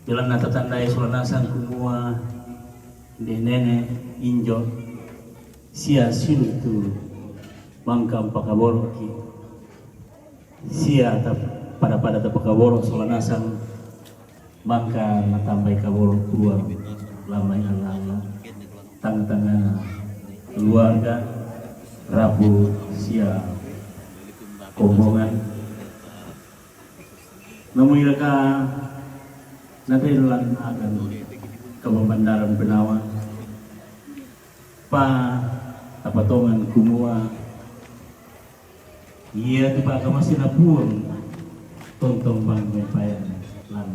Bilang nata tandai sulanasan kumua de nene injo sia silu tu mangkam pakaboro ki sia pada pakaboro sulanasan mangka natambai kaboro tua lamai alala tang-tangana keluarga rabu sia kombongan namun mereka nanti lan akan kebebandaran penawa pa tapatongan kumua iya tu pak kamasina pun tontong bang mepayan lan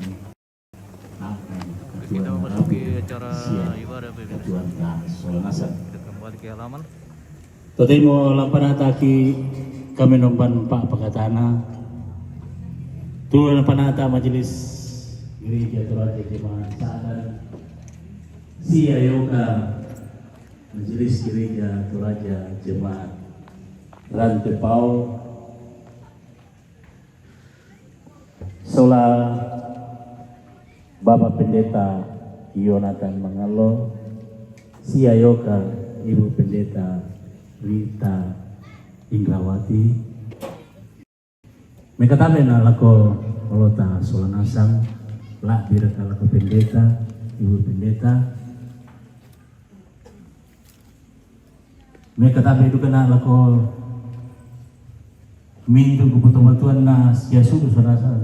akan kita memasuki acara ibadah ketuan tak solanasan kita kembali ke halaman totemo lapanataki kami nomban pak pakatana tuan panata majelis gereja Toraja Jemaat Sadar Sia Yoga Majelis Gereja Toraja Jemaat Rantepau Sola Bapak Pendeta Yonatan Mangalo Sia Yoga Ibu Pendeta Rita Indrawati Mekatabe na lako olota solanasang lah bira kala ke pendeta, ibu pendeta. Mereka tapi itu kena lako mintu kebutuhan Tuhan na sia suku serasa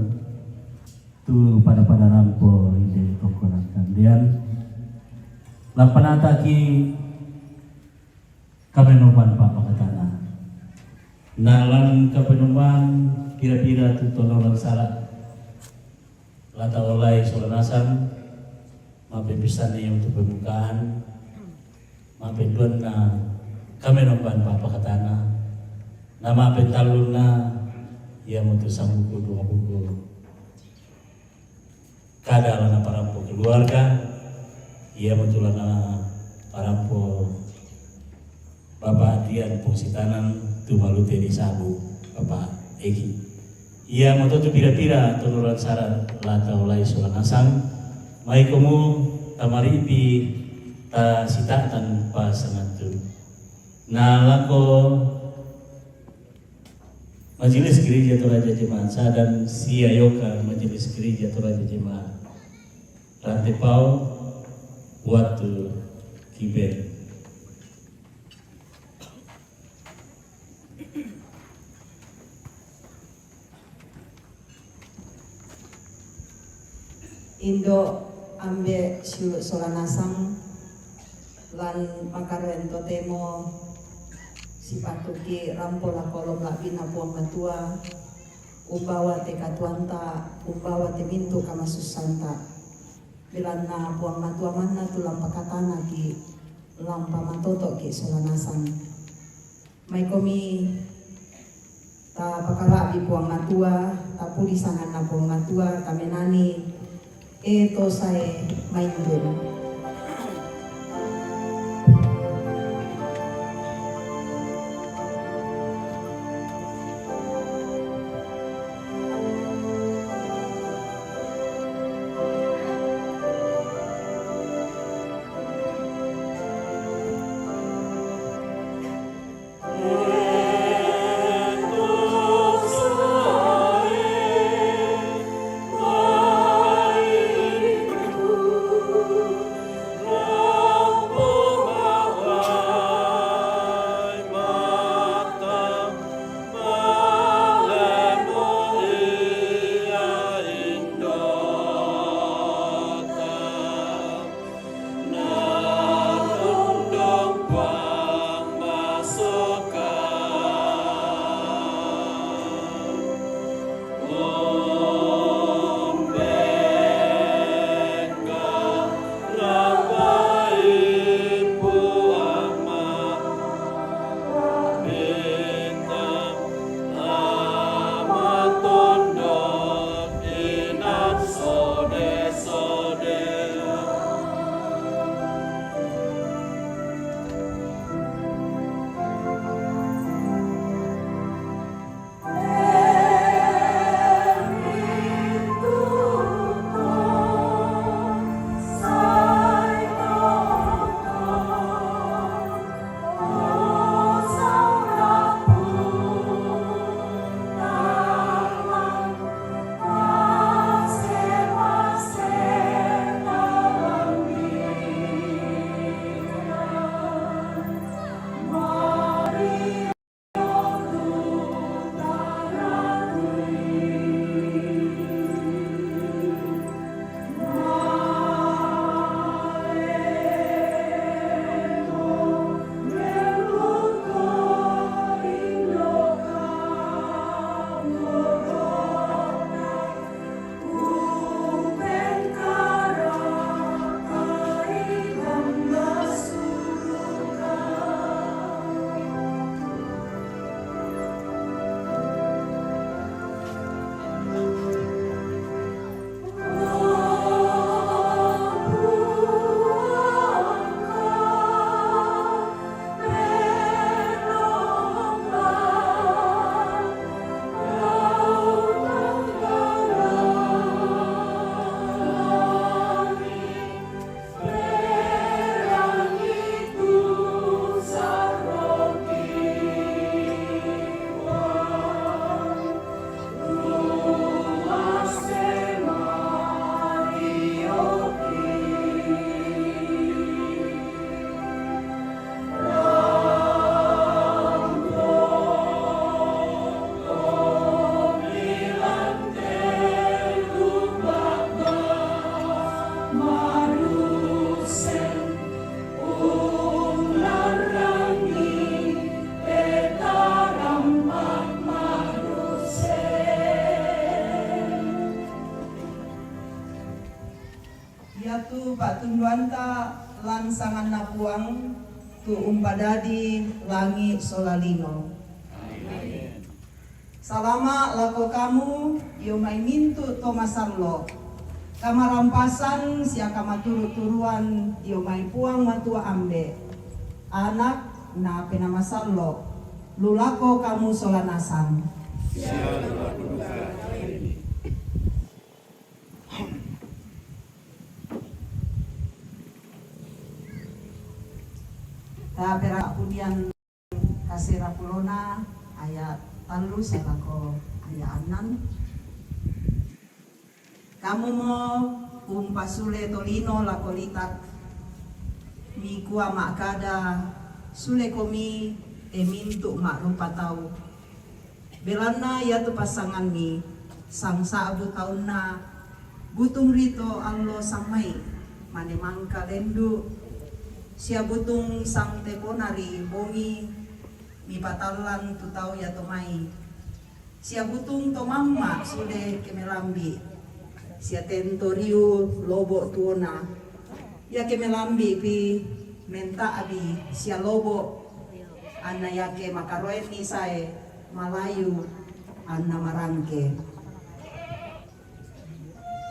tu pada rampo ide tongkonan kandian. Lampanata ki kamenoban Pak Pakatana. Nalan kamenoban kira-kira tu tolong salah. Lata oleh solanasan maafin pisan yang untuk pembukaan maafin duan na kami nomban Pak Pakatana na maafin talun na ia untuk sanggup dua buku kada lana parampo keluarga ia untuk lana parampo Bapak Dian Pusitanan tu malute di sabu Bapak Egi ia mau tu pira-pira turunan saran lata oleh solanasang mai komu tamaripi ta sita tanpa sangat tu na lako Majelis Gereja Toraja Jemaat Sadar Sia Yoga Majelis Gereja Toraja Jemaat Rantepau waktu Kibet Indo ambe siu solanasang lan makaren totemo sipatuki rampola kolom labina puang katua umbawa te katuanta umbawa te mintu kamasusanta bilana puang matua mana tulang pakatana ki lampa matoto ki solanasang mai komi ta pakala di puang matua ta puli sangan na puang matua kamenani ito saya main dulu. Yatu Pak Tunduanta langsangan napuang tu umpadadi langi solalino. Salama lako kamu yomai mintu tomasallo. Kamarampasan sia kamaturu-turuan yomai puang matua ambe. Anak na penamasallo. Lulako kamu solanasan. Pera pudian kasira pulona ayat talu selako ayat anan. Kamu mo umpasule tolino lako litak mi kuah makada sule komi emintu mak rupa tau. Belana ya tu pasangan mi sang saabu taun na butung rito allo samai mane mangka lendu. Sia butung sang teponari bongi mi patalan tu tau ya tomai. Sia butung to mamma sude kemelambi. Sia tentoriu lobo tuona. Ya kemelambi pi menta abi sia lobo anna yake makaroen ni sae Malayu anna marangke.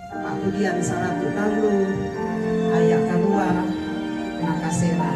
Kemudian saratu talu ayak keluar nakasera.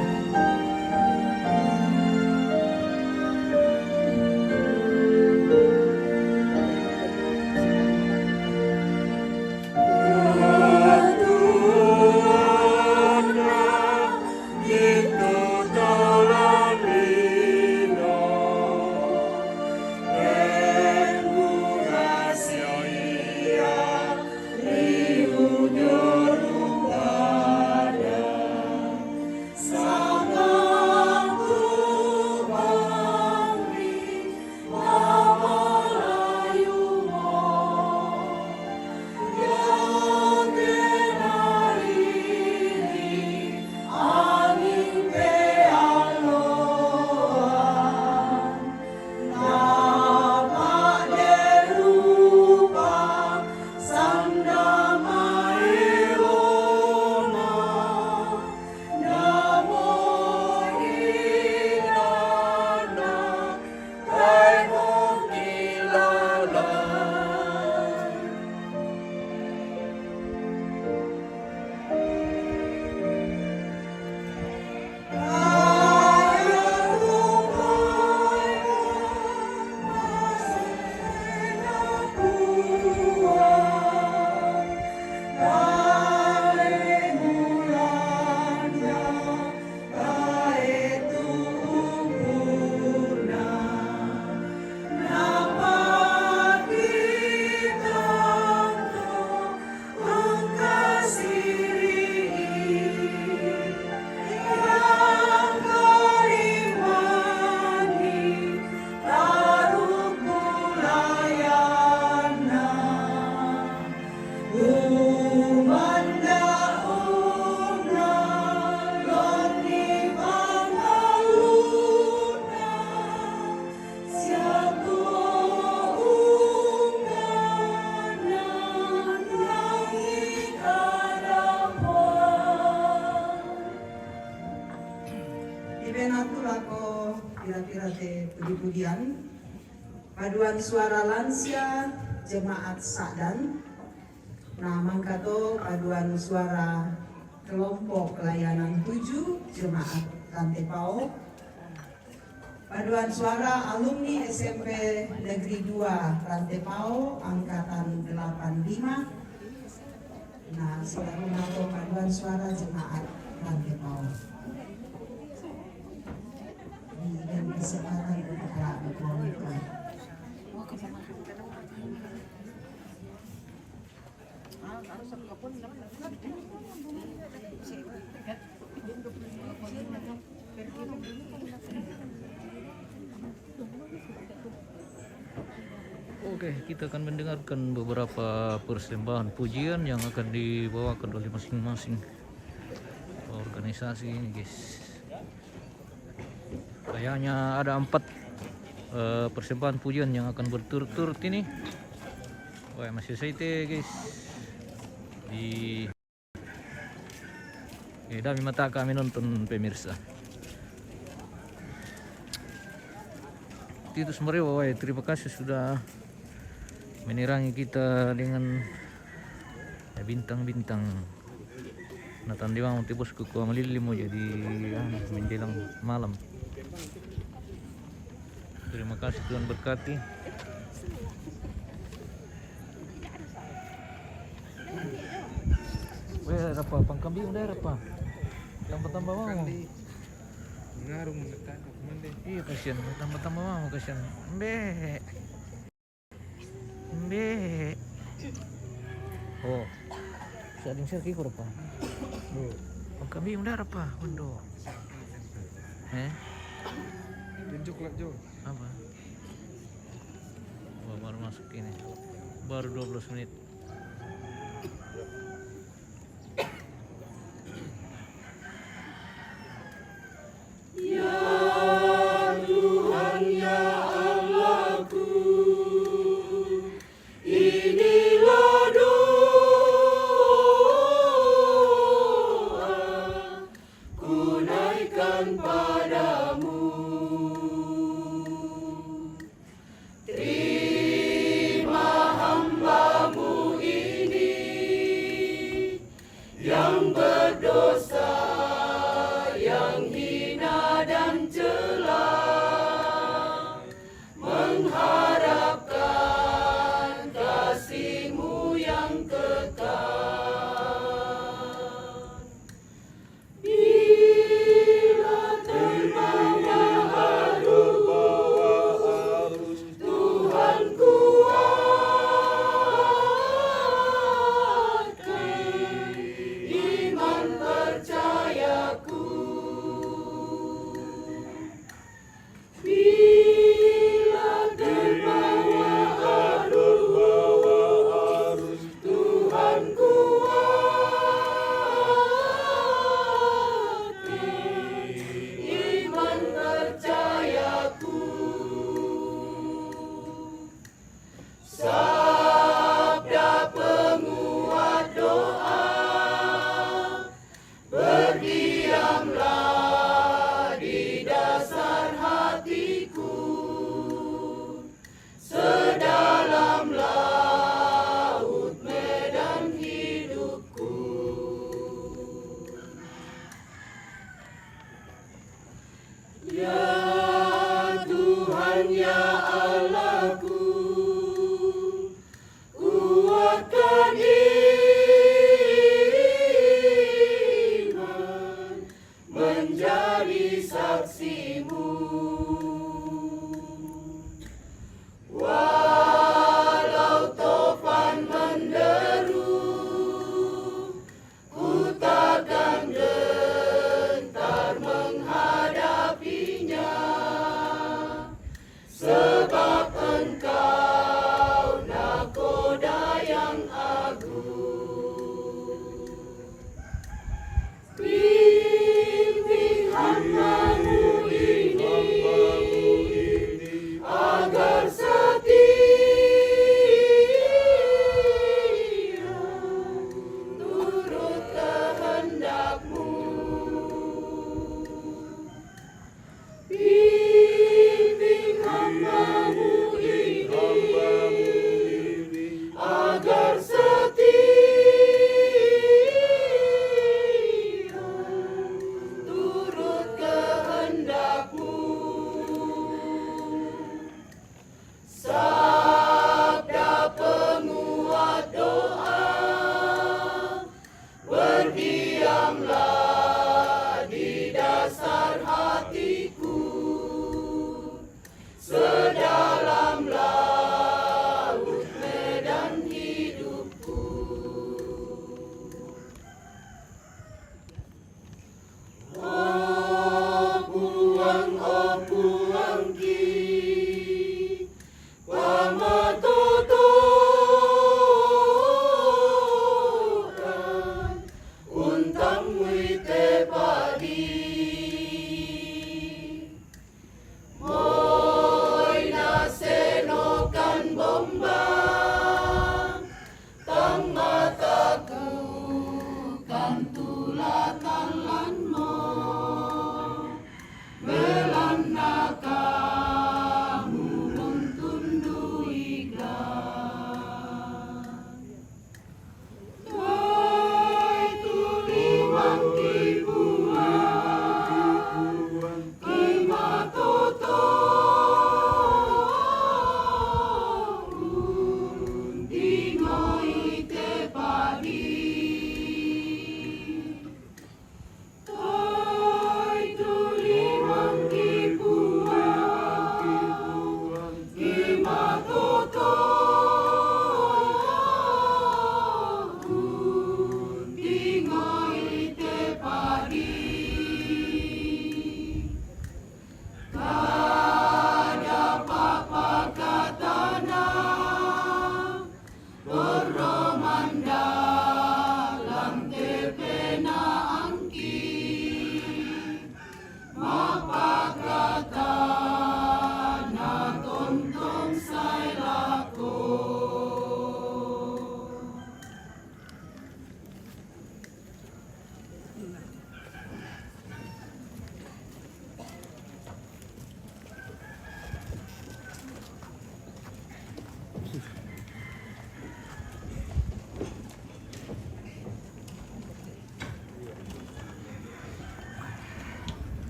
kira-kira puji-pujian paduan suara lansia jemaat Sakdan. Nah, mangkato paduan suara kelompok pelayanan 7 jemaat Rantepao. Paduan suara alumni SMP Negeri 2 Rantepao angkatan 85. Nah, selalu mangkato paduan suara jemaat Rantepao. Dan kesempatan untuk berkomunikasi. Oke, kita akan mendengarkan beberapa persembahan pujian yang akan dibawakan oleh masing-masing organisasi ini, guys. Kayaknya ada 4 persembahan pujian yang akan berturut-turut ini. Wah, masih saya guys di Oke, dami mata kami nonton pemirsa. Itu sebenarnya Wawai, terima kasih sudah menerangi kita dengan bintang-bintang. Natan dia mau bosku ku amalili mau jadi menjelang malam. Terima kasih, Tuhan berkati. Weh, apa pangkambing udah apa? Yang tambah mau. Ngarung mendekat aku mende. Iya kasihan, tambah mau kasihan. Mbe. Mbe. Oh. Sading saya kikor apa? Pangkambing udah apa? Undo. Tunjuk lah Jo. Apa? Oh, baru masuk ini. Baru 12 menit. Iman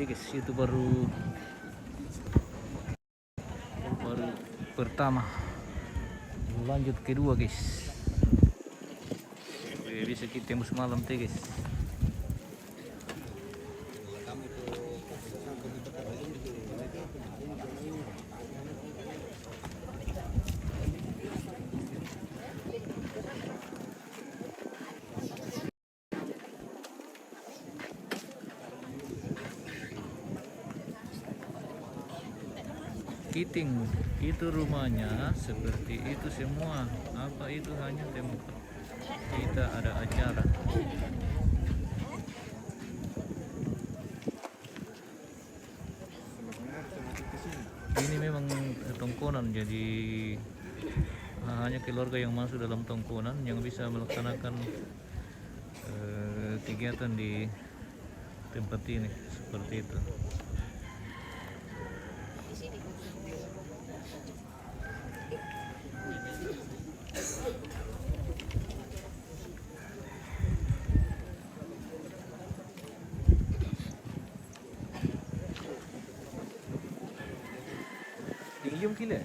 guys, itu baru pertama, lanjut kedua guys. Bisa kita tembus malam teh guys. Kiting itu rumahnya seperti itu semua. Apa itu hanya tempat kita ada acara. Ini memang tongkonan, jadi hanya keluarga yang masuk dalam tongkonan yang bisa melaksanakan kegiatan di tempat ini seperti itu. Diam gila.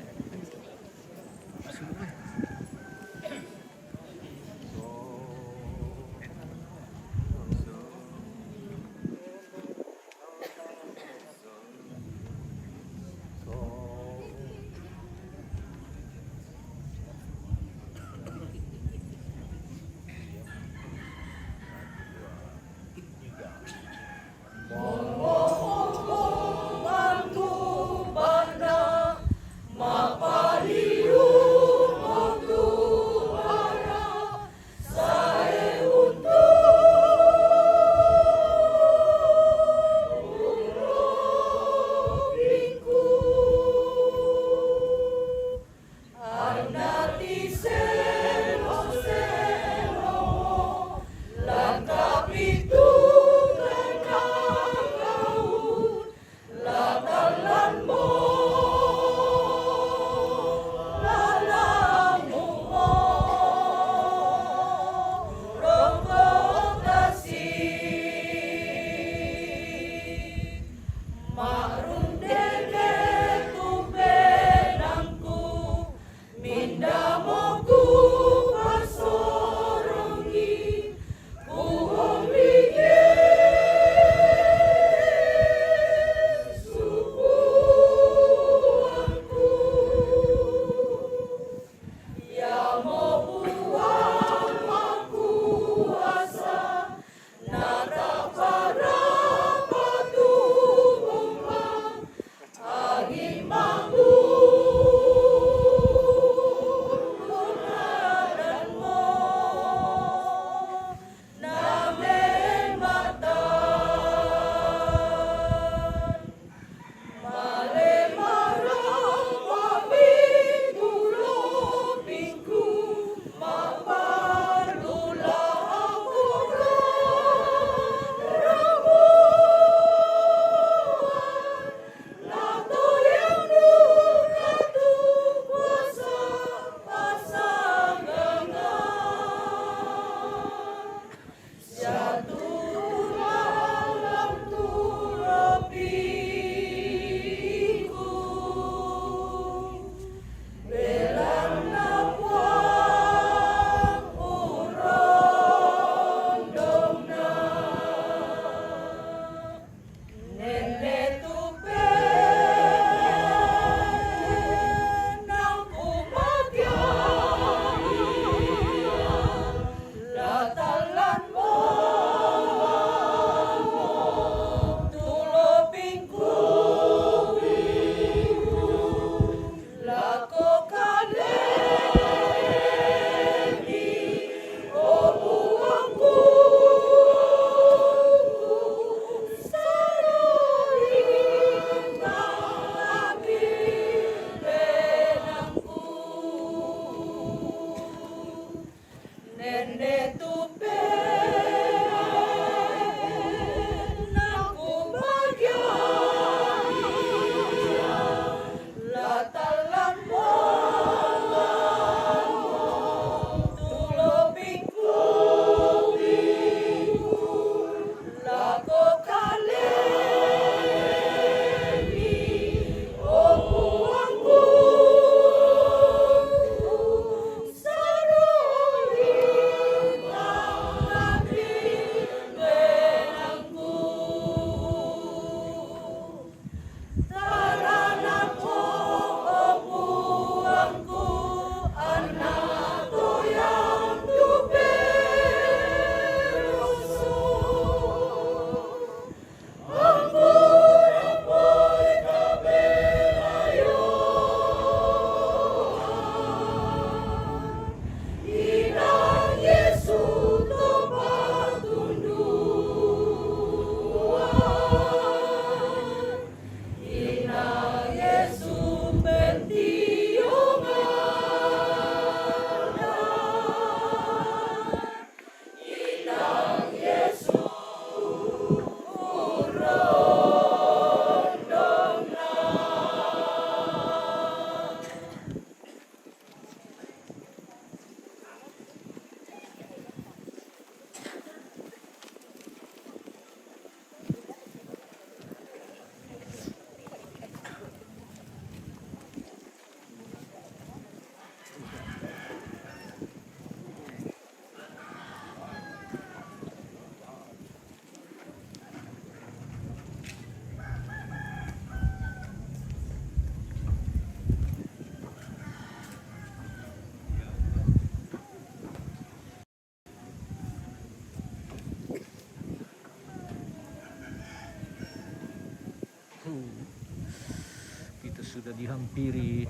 sudah dihampiri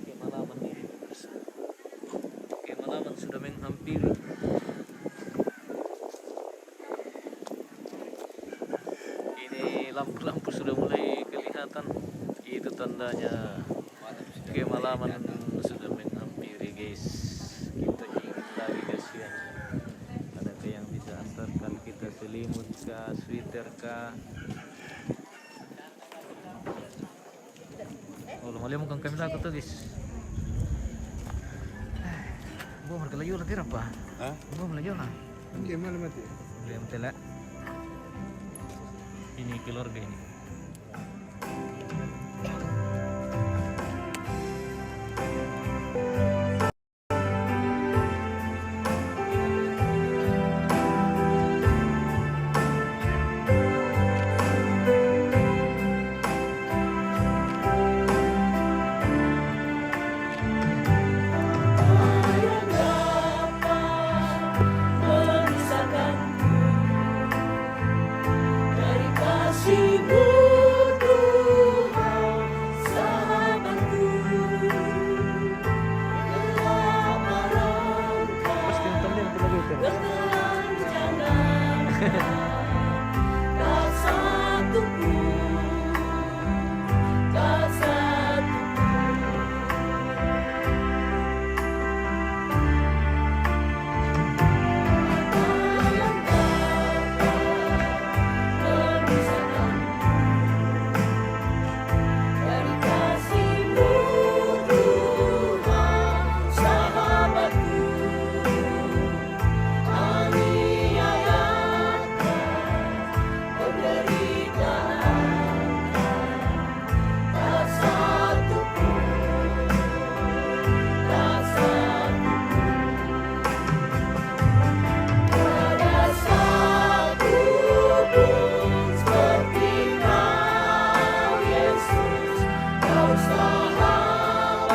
kemalaman ini. Kemalaman sudah menghampiri. Ini lampu-lampu sudah mulai kelihatan. Itu tandanya kemalaman sudah menghampiri, guys. Kita ingin lagi, guys ya. Adakah yang bisa antarkan kita selimut kah, sweater kah? Oh, lumayan mukhang kami lagot to, guys. Gua markalayo lagi apa? Hah? Gua malayo na. Hindi, malam mati. Belum tela. Ini keluarga ini. Dari kasih-Mu Tuhan, sahabatku, telah merangkak Pasti nonton din ito lagi ito. bertelanjangan, tak satu pun, tak satu pun yang memisahkan dari kasih-Mu Tuhan, sahabatku, aniayaan, penderitaan, tak satu pun, tak satu ada satu pun seperti Kau, Yesus, Kau sahabat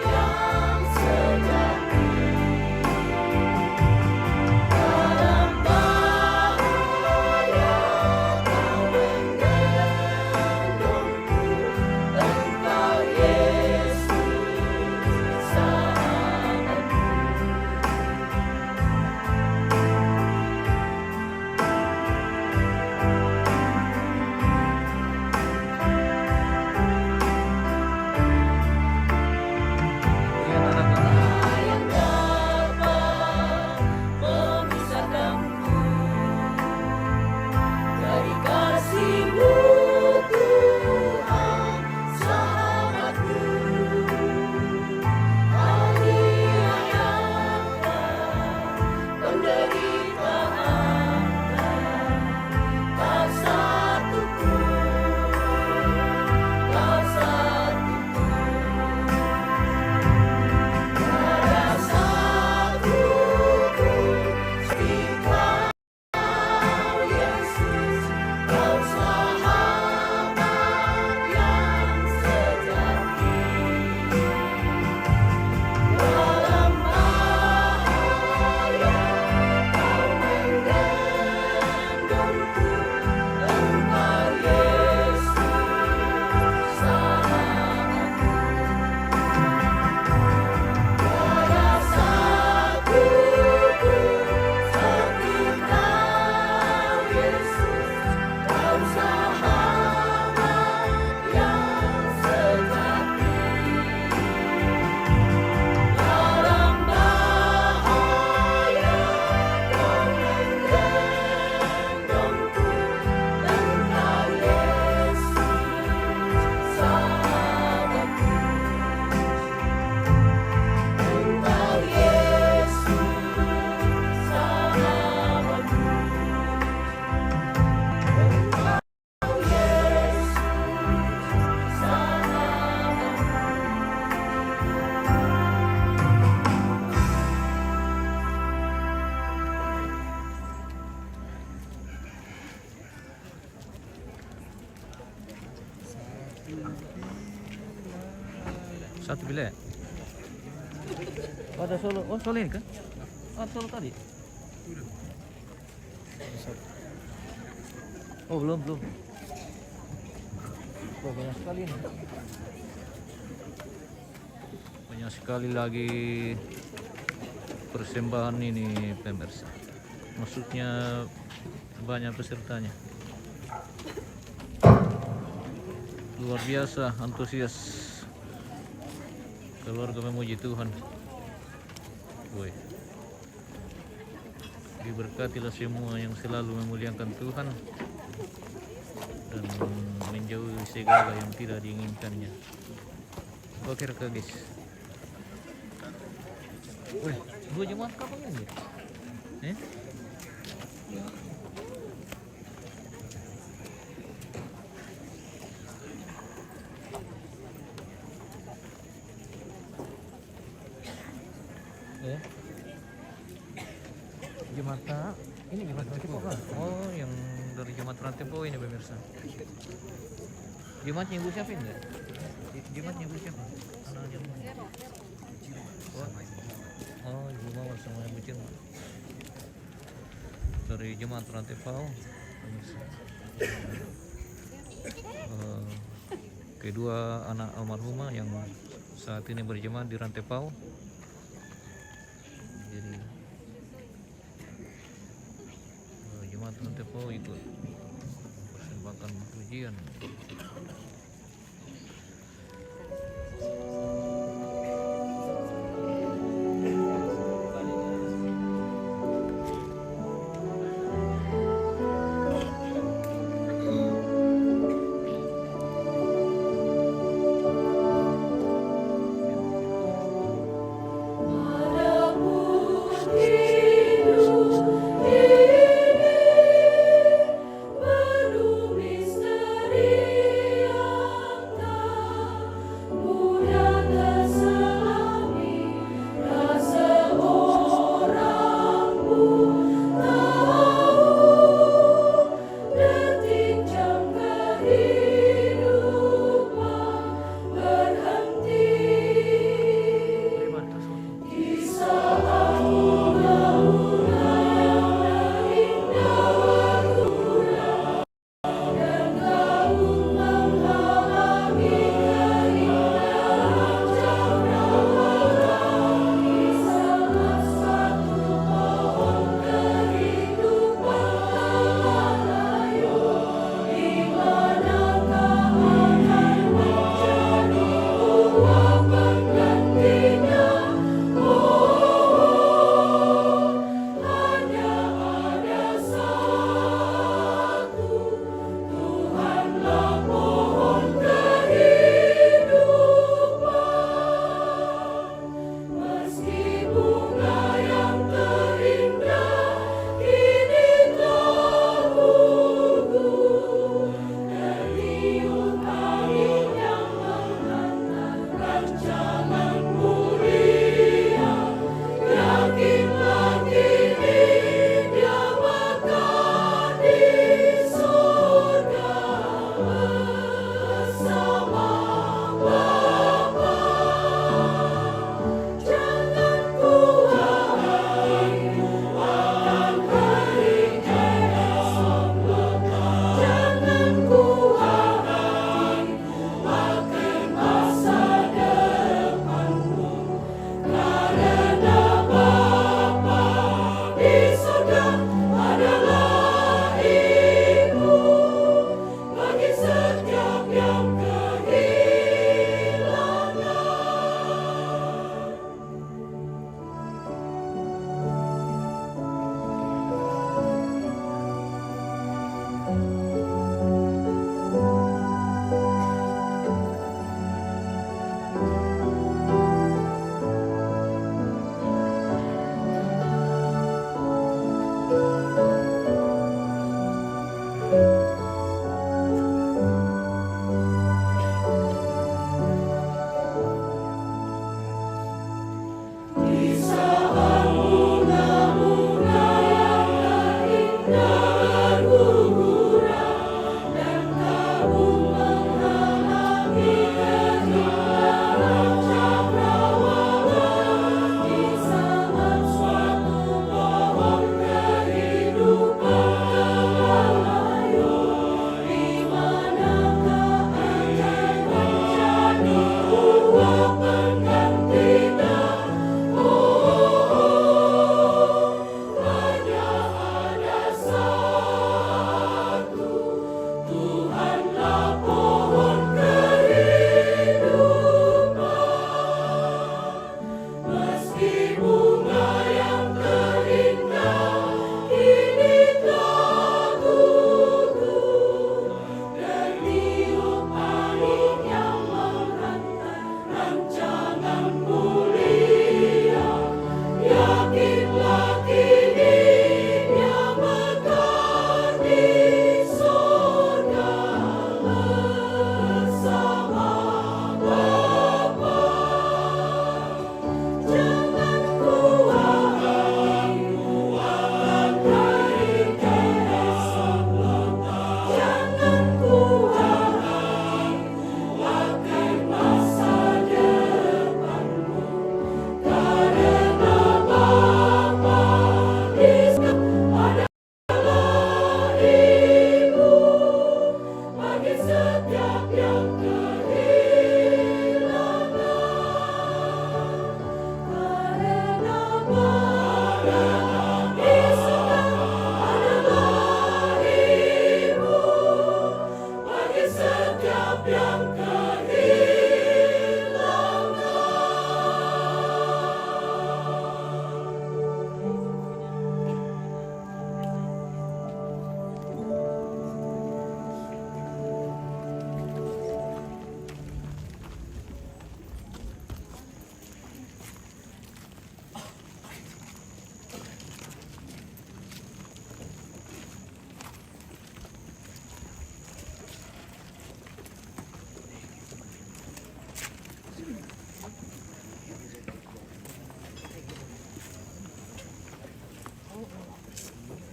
yang sejati. Dalam bahaya Kau menggendongku, Engkau Yesus, sahabatku. Yan anak-anak. Yang dapat memisahkanku dari kasih-Mu Tuhan, sahabatku, aniayaan, penderitaan, tak satu pun, tak satu pun. Ada satu pun seperti Kau, Yesus, Kau sahabat yang sejati. Dalam bahaya Kau menggendongku, Engkau Yesus, sahabatku. Ada satu pun seperti Kau, Yesus, Kau sahabat yang sejati. Dalam bahaya Kau menggendongku, Engkau Yesus, sahabatku. Engkau Yesus, sahabatku. Engkau Yesus, sahabatku. Satu bila. Oh, ada solo. Oh, solo ini kan? Oh, solo tadi. Oh, belum. banyak sekali nih. Banyak sekali lagi persembahan ini pemirsa. Maksudnya banyak pesertanya. Luar biasa antusias keluarga memuji Tuhan. Woi. Diberkatilah semua yang selalu memuliakan Tuhan dan menjauhi segala yang tidak diinginkannya. Oke guys. Wih, dua jemaat kapan ini? Jemaat ini jemaat Rantipo kan? Oh, yang dari jemaat Rantipo ini pemirsa. Jemaatnya Ibu siapa enggak? Jemaatnya Ibu siapa? Anaknya Ibu. Oh, Ibu Mawar sama Ibu Cirma. Dari jemaat Rantipo pemirsa. Kedua anak almarhumah yang saat ini berjemaat di Rantepau. Jadi jemaat Rantepau ikut persembahkan pujian. Baru misteri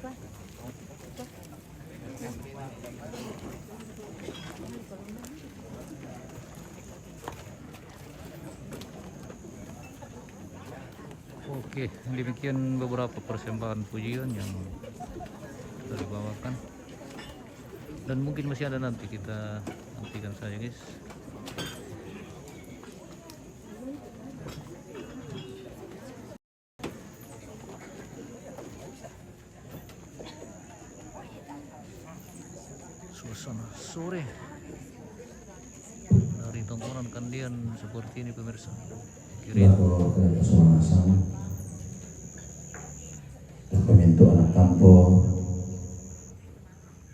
Oke, demikian beberapa persembahan pujian yang kita dibawakan. Dan mungkin masih ada nanti, kita nantikan saja guys. Suasana sore dari tontonan kandian seperti ini pemirsa. Kiri Lako kereta sumasang lako minto anak kampo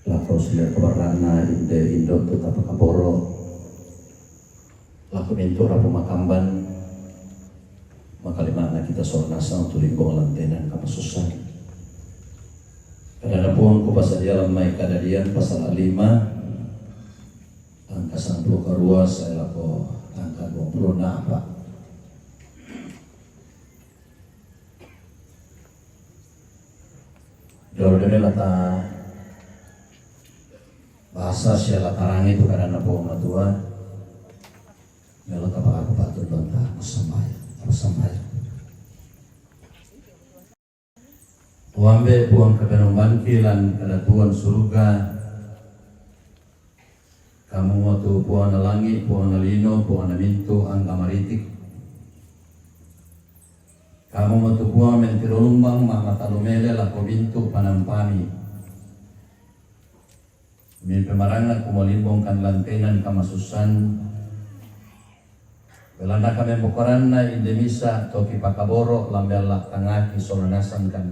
lako sudah kebarana indo tetap kaporo lako minto rapo makamban makalimana kita sornasa untuk limbong lantenan kapasusan kadang puang ko pasadia lamay kadadian pasal 5 angka 10 karua saya lako angka 20 na apa. Dulu lata bahasa siya latarangi itu karena po matua melo kapag ako patun doon ta masamay Uambe puang kebenong kilan kada tuan surga kamu mau tu puang na langit puang na lino puang na minto ang kamaritik kamu mau tu puang mentirulumbang makatalumele lako bintu panampani min pemarangan kumolimbong kan lantenan kamasusan belanda kami bokoran na indemisa toki pakaboro lambela tangaki solanasan kan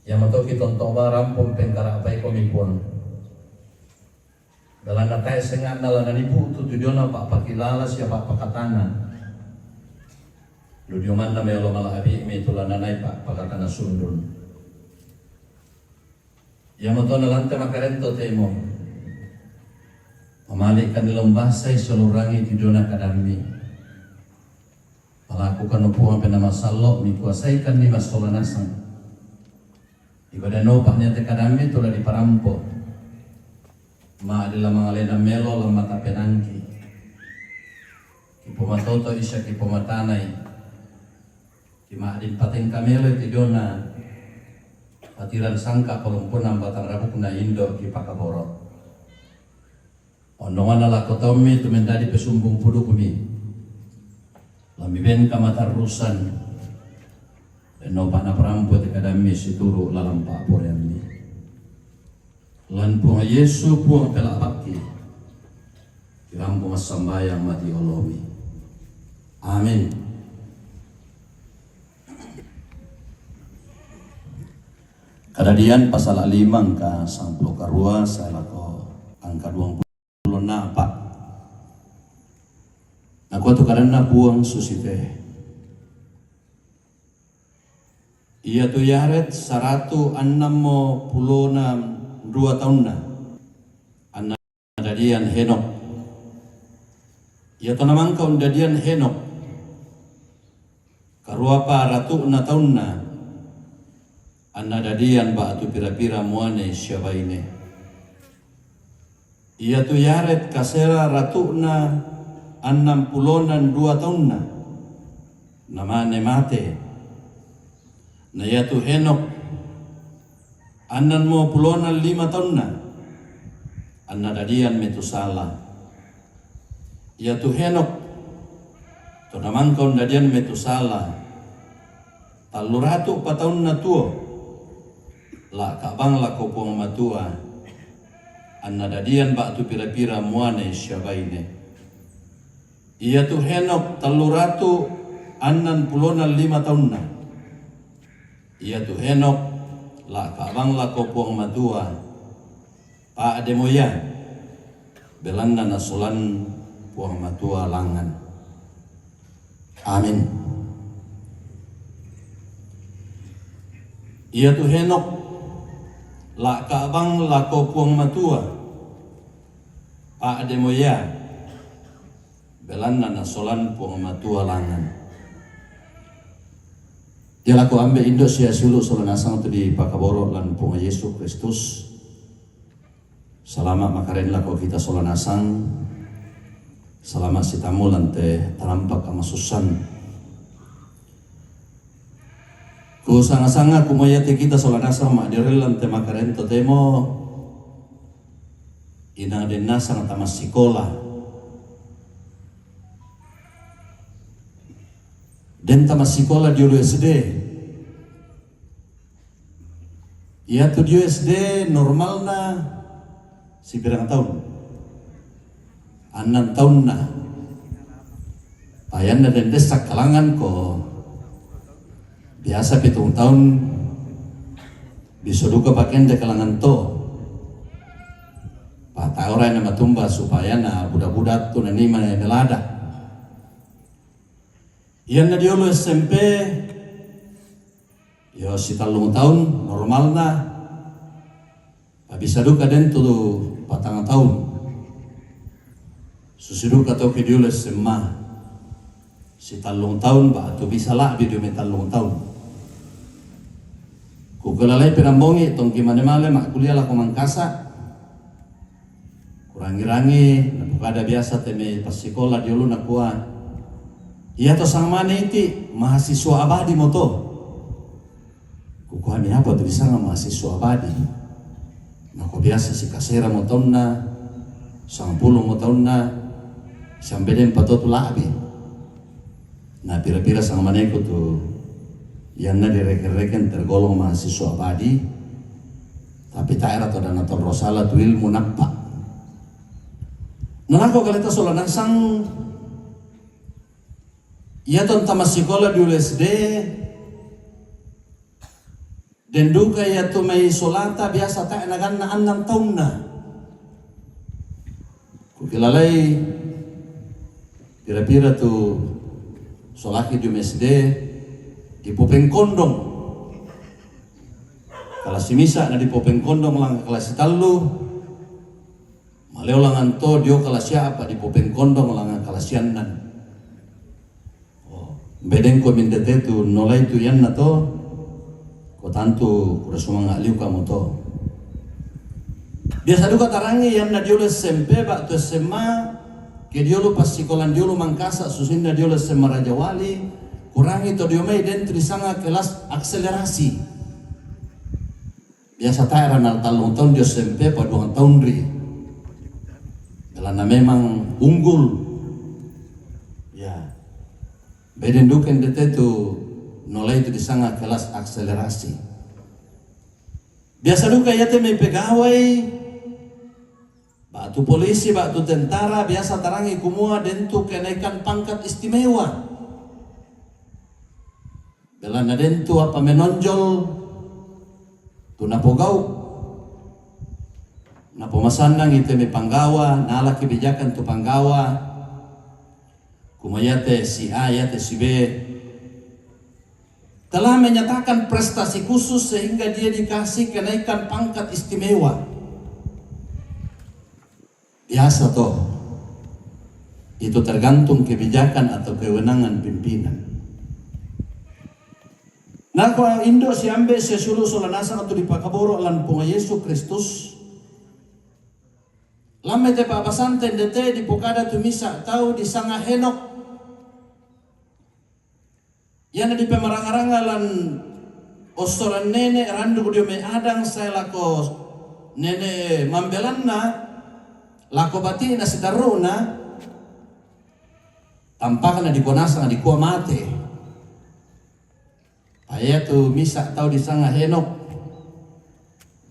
yang matoki tontoba rampung pengkara apa ikomipuan belanda tay sengat nalana ibu tutujona pak pakilala siapa pakatana Ludiuman na may malah abi may tulananay pa pagkakana sundun. Yamato na lang makarento temo. Mamali ka nilang basay sulurangi tidona kadami. Palakukan upuan penamasalo mikuasay kan ni masolanasan. Ibadano pa niya te kadami tula di parampo. Maadila mga lena melo lang mata penangki. Kipumatoto isya kipumatanay. Kima adin pateng kamelo tidona patiran sangka pelumpunan batang rabuk na indo ki pakaboro ondongan ala kotomi tu mendadi pesumbung pudu kumi lami ben kamatar rusan no pana perampo te kadami situru lalam pak poremni lan puang Yesu puang pelak bakti kirampung sambayang mati olomi amin. Kadadian pasal 5 angka 10 karua saya lako angka 20 na apa. Aku tu karena buang susite. Ia tu yaret 162 tahun na. Anak kadadian Henok. Ia tu namang kau kadadian Henok. Karua pa ratu na tahun na. Anna dadian ba atu pira-pira muane siapa ini. Ia tu yaret kasera ratuna 62 tahun na. Namane mate. Na ia tu Henok annan mo pulona 5 tahun na. Anna dadian Metusala. Ia tu Henok to namang kaun dadian Metusala. Taluratu 4 tahun na tuo. La kabang la kopong matua anna dadian ba tu pira-pira muane syabaine ia tu Henok 365 tahun na ia tu Henok la kabang la kopong matua pa ademoya belanda nasulan puang matua langan amin. Ia tu Henok la kabang la kopuang matua pa ademoya belanda nasolan puang matua langan Dia laku ambil indok sia sulu solanasang tu di pakaboro lan punga Yesus Kristus. Selamat makaren laku kita solanasang. Selamat si tamu lante tarampak kamasusan. Ku sanga-sanga kumayati kita solanasang makdiril lante makaren to temo. Inang din nasang tamas sikola. Dan tamas sekolah di USD. Ia tu di USD normalna si berang tahun. 6 tahun na. Payan na dan desak kalangan ko. Biasa 7 tahun bisa duka pakaian de kalangan to. Patah orang na matumba supaya na budak-budak tu na nima na nelada. Iyan na diolo SMP, yo si 3 tahun normal na, bisa duka den tu 4 tahun, susiduka to ke diolo SMA, si 3 tahun ba tu bisa lah video 3 tahun. Kukulalay pinambongi tong kimane-male mak kuliah lah kumangkasa, kurangi-rangi, napukada biasa teme pas sekolah diolo na kuah. Ia to sang mana iti mahasiswa abadi mo to. Kukuhamin apa tu bisa nga mahasiswa abadi. Nako biasa si kasera mo taon na, 10 mo taon na, sampai den patoto labi. Na pira-pira sang mana ko tu yan na direken-reken tergolong mahasiswa abadi. Tapi tak era to dana ton rosala tu ilmu nampak. Nanako kalita solanang sang ia ton tamas sekolah di USD dan duka ia tu may solata biasa tak nagan na 6 tahun na. Kukilalay pira-pira tu solaki di USD di Popeng Kondong. Kalau si misa na di Popeng Kondong lang kelas 3. Maleo langan to dio kelas siapa di Popeng Kondong lang kelas 6. Bedeng ko mindete tu nolai tu yan na to ko tantu kuda sumanga liu kamu to biasa duka tarangi yan na diolo SMP ba tu SMA ke diolo pas sikolan diolo mangkasa susinda diolo SMA Raja Wali kurangi to diomai den trisanga kelas akselerasi biasa taira na 3 tahun di SMP pa 2 tahun ri karena memang unggul. Beden duken dete tu nolai tu disanga kelas akselerasi. Biasa duka ya teme pegawai, batu polisi, batu tentara, biasa tarangi kumua den tu kenaikan pangkat istimewa. Belana den tu apa menonjol, tu napogau, napomasandang iteme panggawa, nala kebijakan tu panggawa. Kumayate si A, yate si B telah menyatakan prestasi khusus sehingga dia dikasih kenaikan pangkat istimewa. Biasa toh. Itu tergantung kebijakan atau kewenangan pimpinan. Nah, kalau Indo si ambe si sulu solanasa atau di pakaboro lan punga Yesus Kristus. Lame te papasanten dete di pokada tu misa tahu di sanga Henok. Yana di pemarang-arangalan ostoran nene randu kudio me adang saya lako nene mambelanna lako batina sitaruna tampakna di konasa di kuah mate. Ayat tu misa tahu di sanga Henok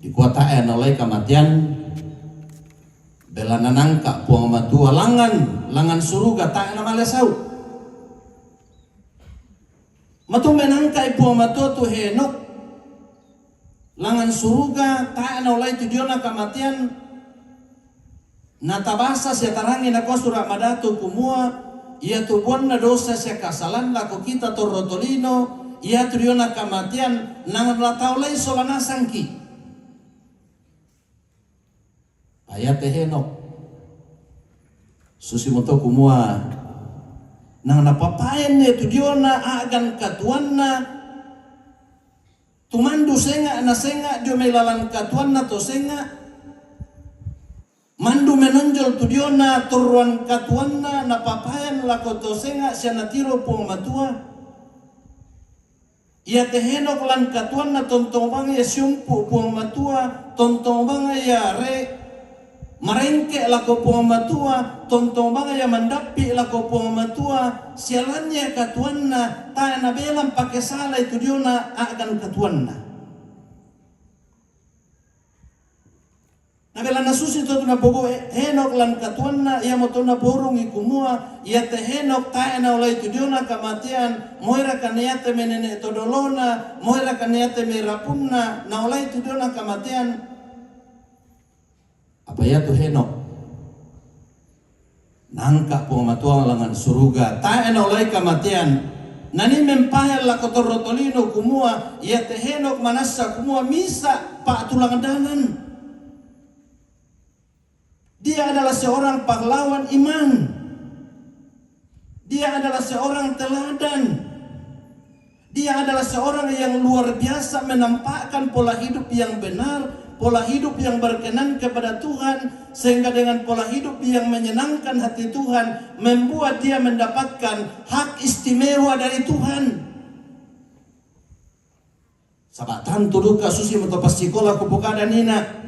di kuah tae nolai kamatian belana nangka puang matua langan suruga tae na malesau. Matu menangkai puang matua tu Henok langan suruga tae na ulai tu diona kamatian natabasa siya tarangi na kwa surah madatu kumua ia tu buwan na dosa siya kasalan lako kita to rotolino ia tu diona kamatian nangan lataulay solanasangki ayat Henok susimoto kumua nang napapayan ne tu diona agan katuan na Tumandu senga na senga dio melalan katuan na to senga. Mandu menonjol tu dio na toruan katuan na papayan lako to senga siya natiro pong matua. Ia tehenok lan katuan na tontong bang ya syumpu pong matua, tontong bang ya re marengke lako pong matua, tontong bang ya mandapi lako pong matua, sialannya katuan na ta na belam pakai salah itu dio na akan katuan na. Nabela nasusi to na bogo henok lan katuan na ia moto na borong ikumua ia te henok ta na olai tu dio na kamatian moira kaniate menene todolona moira kaniate merapumna na olai tu dio na kamatian apa ya tu henok nangka po matua langan suruga ta na olai kamatian nani mempahel la kotorotolino kumua ia te henok manasa kumua misa pa tulangan danan. Dia adalah seorang pahlawan iman. Dia adalah seorang teladan. Dia adalah seorang yang luar biasa menampakkan pola hidup yang benar, pola hidup yang berkenan kepada Tuhan, sehingga dengan pola hidup yang menyenangkan hati Tuhan, membuat dia mendapatkan hak istimewa dari Tuhan. Sabatan tuduka susi metopas sikola kupukada nina.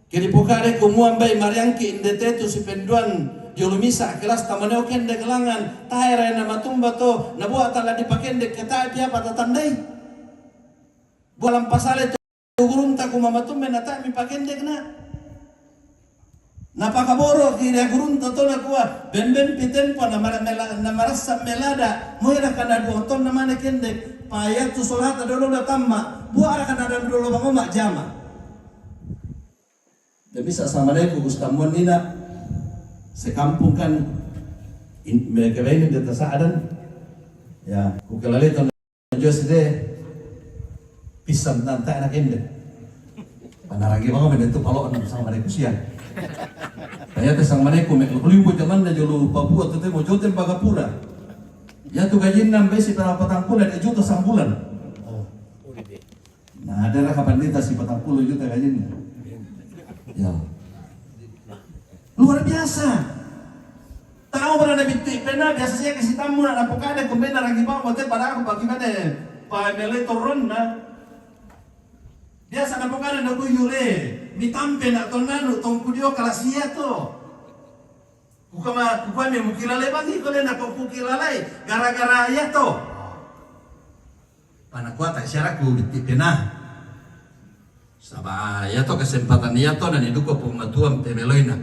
Kiri pokare kumuan bay mariangki indetetu si penduan jolumisa kelas tamaneo kende gelangan taira na matumba to na buat tala dipakende kata dia pada tandai bualam pasale to gurun ta kuma matumbe na ta mi pakende kena na pakaboro kiri gurun to na kuwa bemben pitempo na marasa melada moira kana duoton na mane kende payat tu solat dolo da tamma buara kana da dolo bangoma jama. Bisa sama mereka gustamuan nina sekampung kan mereka lain di atas adan ya kukalale tahun jos de pisang nanti anak ende panaragi banget menentu kalau anak sama mereka siang ternyata sang mereka meklulibu zaman na jolo Papua tete mo joten Bagapura ya tu gaji nambe si patang pula ada juta sambulan nah ada kapan kita si 40 juta gajinya. Ya. Luar biasa. Tahu berada bintik pena biasanya kasih tamu na napokada kumbena lagi bang bote pada aku bagaimana pa mele toron na. Biasa napokada na kuyule mitampe na tonanu tong kudio kalasia to. Kukama mukilale bagi kole na kukilale gara-gara ya to. Panakuata syaraku bintik pena. Sabaya to kesempatan dia to dan hidup ko pematuan temeloina.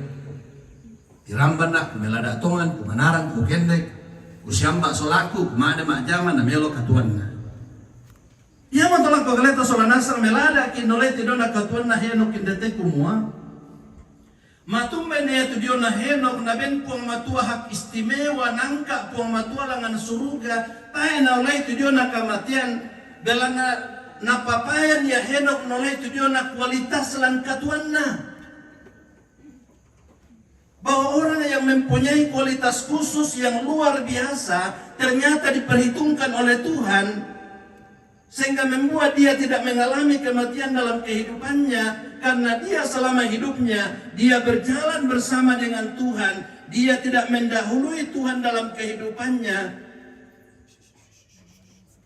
Tiramban nak melada tongan kumanaran ku kendek usiamba solaku kumade mak jaman na melo katuan na. Ia matolak ko galeta solanasar melada kinole tidona katuan na henok kindete kumua. Matumbe ne tu diona henok na ben pong matua hak istimewa nangka pong matua langan suruga tae na ulai tu diona kamatian belana napapayan ya henok nolai tu dia na kualitas lan katuan na bahwa orang yang mempunyai kualitas khusus yang luar biasa ternyata diperhitungkan oleh Tuhan sehingga membuat dia tidak mengalami kematian dalam kehidupannya karena dia selama hidupnya dia berjalan bersama dengan Tuhan, dia tidak mendahului Tuhan dalam kehidupannya.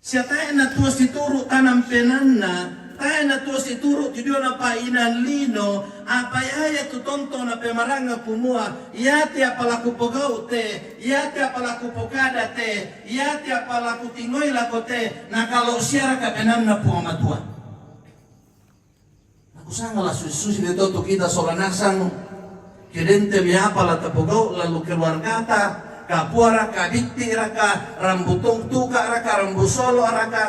Siya na tuwa si turo tanam penanna, tayo na tuwa si turo tidio na painan lino, apayaya tutonto na pemaranga kumua, yati apalaku pogau te, yati apalaku pokada te, yati apalaku tingoy lako te, na kalau siya ka penanna po matua. Aku sangalah susi dito to kita solanasang kidente miapala tapogau lalu keluarga ta, kapuara kadikti raka rambutong tuka raka rambusolo raka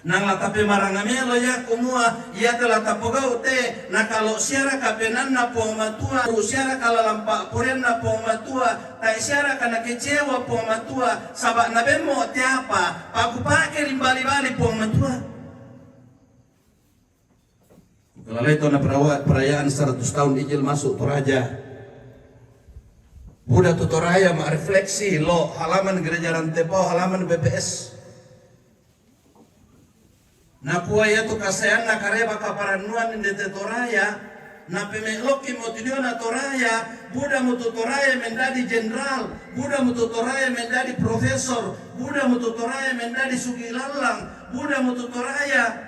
nang latape marangamelo ya kumua ya telah tapogau te na kalau siara kapenan na po matua siara kala lampa puren na po matua tai siara kana kecewa po matua sabak na bemo te apa pagupake rimbali-bali po matua. Kalau itu na perayaan 100 tahun Ijil masuk Toraja. Budak Tutoraya refleksi lo halaman gereja Rantepau halaman BPS. Na kuwa ya tu kasayan na kareba kaparanuan inde te toraya na pemeloki motidio na toraya buda mutu toraya mendadi jenderal, buda mutu toraya mendadi profesor, buda mutu toraya mendadi sugilalang, buda mutu toraya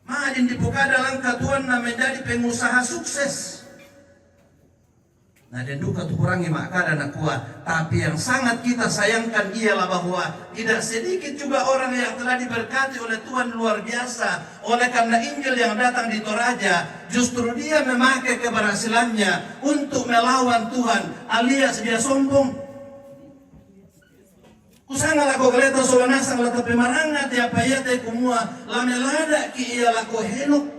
maadin dipukada lang katuan na mendadi pengusaha sukses. Nah dan duka tu kurangi makada na kuat, tapi yang sangat kita sayangkan ialah bahwa tidak sedikit juga orang yang telah diberkati oleh Tuhan luar biasa oleh karena Injil yang datang di Toraja, justru dia memakai keberhasilannya untuk melawan Tuhan alias dia sombong. Kusanga lako keleta solanasa ngelata pemaranga tiap ayate kumua lamelada ki ia lako henok.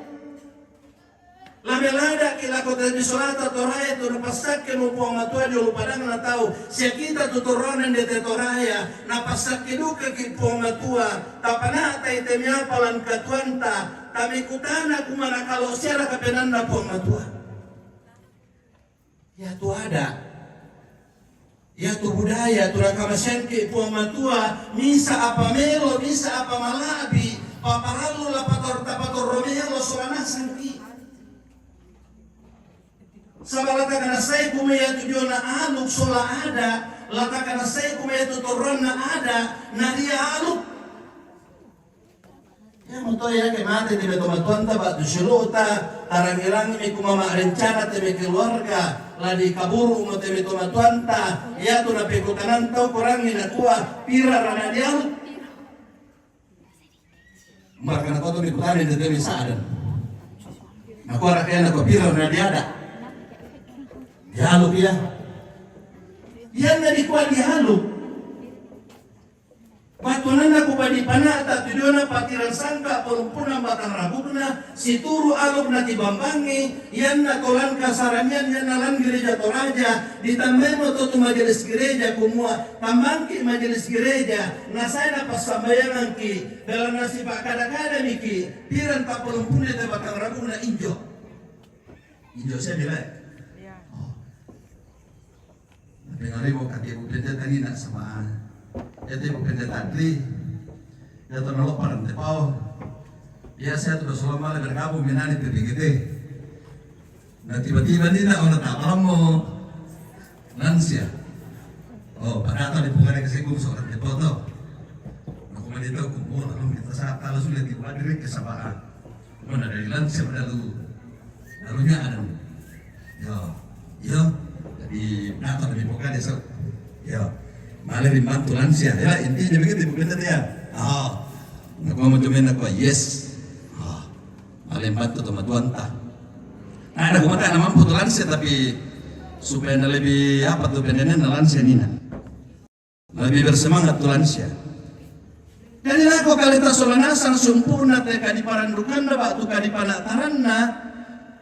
Lamelada kila kota di solata toraya tu napasak ke lupa matua di lupadang na tahu sia kita tu toronan de toraya napasak duka ki po matua tapana ta itemya palan katuanta kami kutana kumana kalau siara kapenanda po matua ya tu ada ya tu budaya tu rakamasyan ki po matua misa apa melo misa apa malabi paparalu lapator tapator romeo solanasan ki sama latakan saya kumaya tujuan aluk sola ada, latakan saya kumaya tuturan ada, nadia aluk. Ya muto ya ke mati di beto matuan tabat dusuluta, tarang-irang mi kumama rencana teme keluarga, ladi kaburu mo teme to matuan ta, ya tu na pekutanan tau kurangi na kuah pira rana dia aluk. Markan aku tu mi kutani de teme saadan. Aku rakyat na ko pira rana dia ada. Dialog ya. Yan na di kwa dialog. Batunan ako pa di panata, tuyo na patiran sangka, pulumpuna batang rabugna, situru alog na tibambangi, yan na kolan kasaranyan, yan na lang gereja Toraja, ditambay mo to majelis gereja kumua, tambangki majelis gereja, nasay na pasambayangan ki, dalam nasi pak kada-kada miki, piran pa pulumpuna na batang rabugna injo. Injo saya bilang. Dengar ibu kaki ibu pendeta tadi nak sama, jadi ibu pendeta tadi, dia tu nolok pada tepau, biasa tu selama le bergabung minani terpikir, nah tiba-tiba ni nak orang tak lama, lansia, oh pada tu dibuka ke segum seorang tepau tu, aku mandi tu kumpul, lalu kita saat kalau sudah dibuat diri kesabaran, mana dari lansia lalunya ada, ya. Di nato di buka desa, ya malah dibantu lansia, ya intinya begitu bukan dia. Nak mau cuman aku yes, malah bantu teman tuan tak. Nah ada kumata nama mampu lansia tapi supaya lebih apa tuh pendengan lansia nina, lebih bersemangat tuh lansia. Jadi aku kali tak solanasan sempurna teka di parandukan dah waktu kadi panataranna.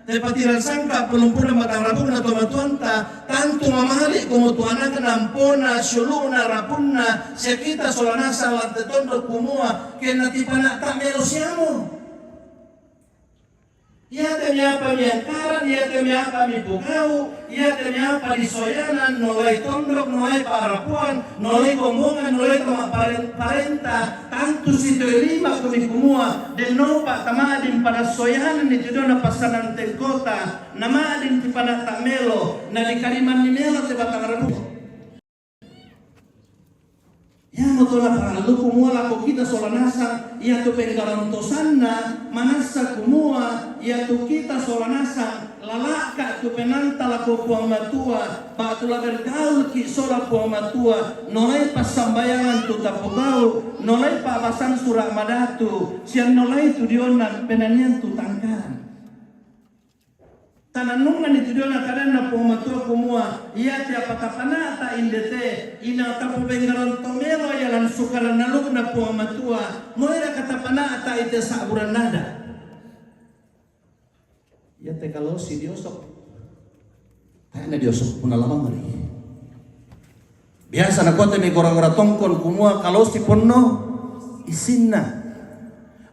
Tepatiran sangka pelumpuna batang rabung na tomatuanta tantu mamali kumutuana kenampona syuluna rapuna sekita solanasa lante tondok kumua kena tipana tak melosiamo. Ya temya apa miangkaran, ya temya apa mipukau, ya temya apa disoyanan, nolai tondok, nolai parapuan, nolai kombongan, nolai kama parenta, tantu situ lima kami kumua, dan nopa tamadin pada soyanan itu dona pasanan tengkota, namadin di pada tamelo, na di kaliman ni melo te batang rabu. Ya motola paralu kumua lako kita solanasa, ya tu penggalan tosana, manasa kumua, ya tu kita solanasa, lalaka tu penanta lako puang matua, patula bergaul ki sola puang matua, nolai pas sambayangan tu tapogau, nolai pa basan surak madatu, siang nolai tu dionan penanian tu tangkaran. Tananungan itu dia nak kadang nak pematua kumua, ia tiap patapana ta indete, ina tapu penggalan tomelo ya lan sukaran naluk na pematua, moira katapana ta ite saburan nada. Ya te kalau si diosok, tanya diosok pun lama mari. Biasa nak kuat mi korang tongkon kumua kalau si ponno isinna.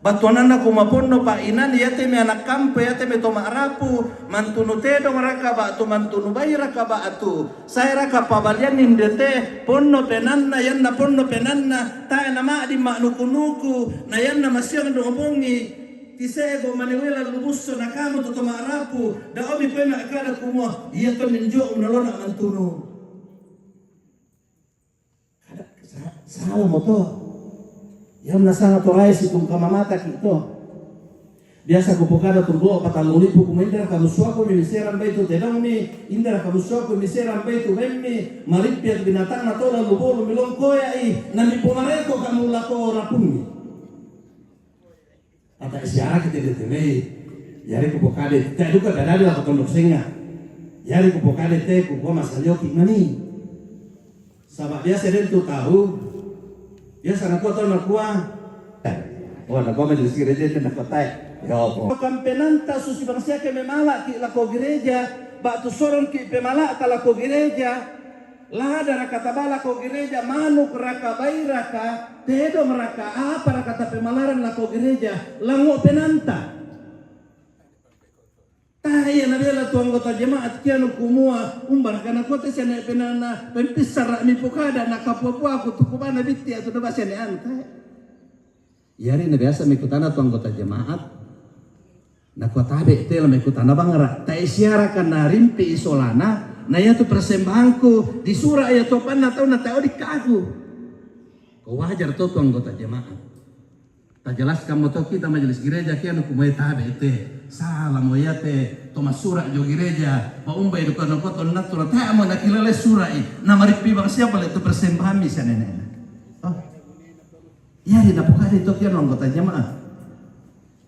Batuanana kumapono pa inan yate me anak kampo yate me toma arapu mantunu tedo mereka ba tu mantunu bayi raka ba atu saya raka pabalian indete ponno penanna yanna ponno penanna ta nama di mak nuku na yanna masyang ngomongi tisego maniwela lubusso na kamu tu toma arapu da obi pe mak kada kumo iya to minjo unalona mantunu kada salah moto. Yang nasanga torai si tung kamamata kito. Biasa kupukada tumbo pataluni puku indera kamuswaku mimiseran baitu tedang mi indera kamuswaku mimiseran baitu bemmi maripiat binatang na tola lubulu milong koya i nami pumareko kamu lako rapumi. Kata isiara kita ditemei yari kupukade tak duka dadari lako tondok senga. Yari kupukade te kukua masalyoki mani. Sabab biasa den tu tahu. Biasa nak kuat nak kuat. Oh nak kuat majelis gereja nak kuat. Ya Allah. Kampenanta susi bangsa ke memala ki lako gereja, batu soron ki pemala ta lako gereja. Lada raka tabala ko gereja manuk raka bayi raka tedo meraka apa raka ta pemalaran lako gereja lango penanta. Tahaya na bela tu anggota jemaat kianu kumua umbar kana kota sene penana pempisar mi pokada na kapopua aku tukubana bitti atau doba sene anta. Yari na biasa mikutana tu anggota jemaat na kota be tel mikutana bangara ta isiara kana rimpi isolana na ya tu persembahanku di surah ya tu panna tau na tau di kaku. Kau wajar tu anggota jemaat. Tak jelaskan moto kita majelis gereja kianu kumai tabe te. Salah moyate Thomas surat jo gereja maumba itu kana koton natura ta mo nakilale surai na maripi bang siapa itu persembahan bisa nenek. Oh. Ya di dapuka itu kian anggota jemaah.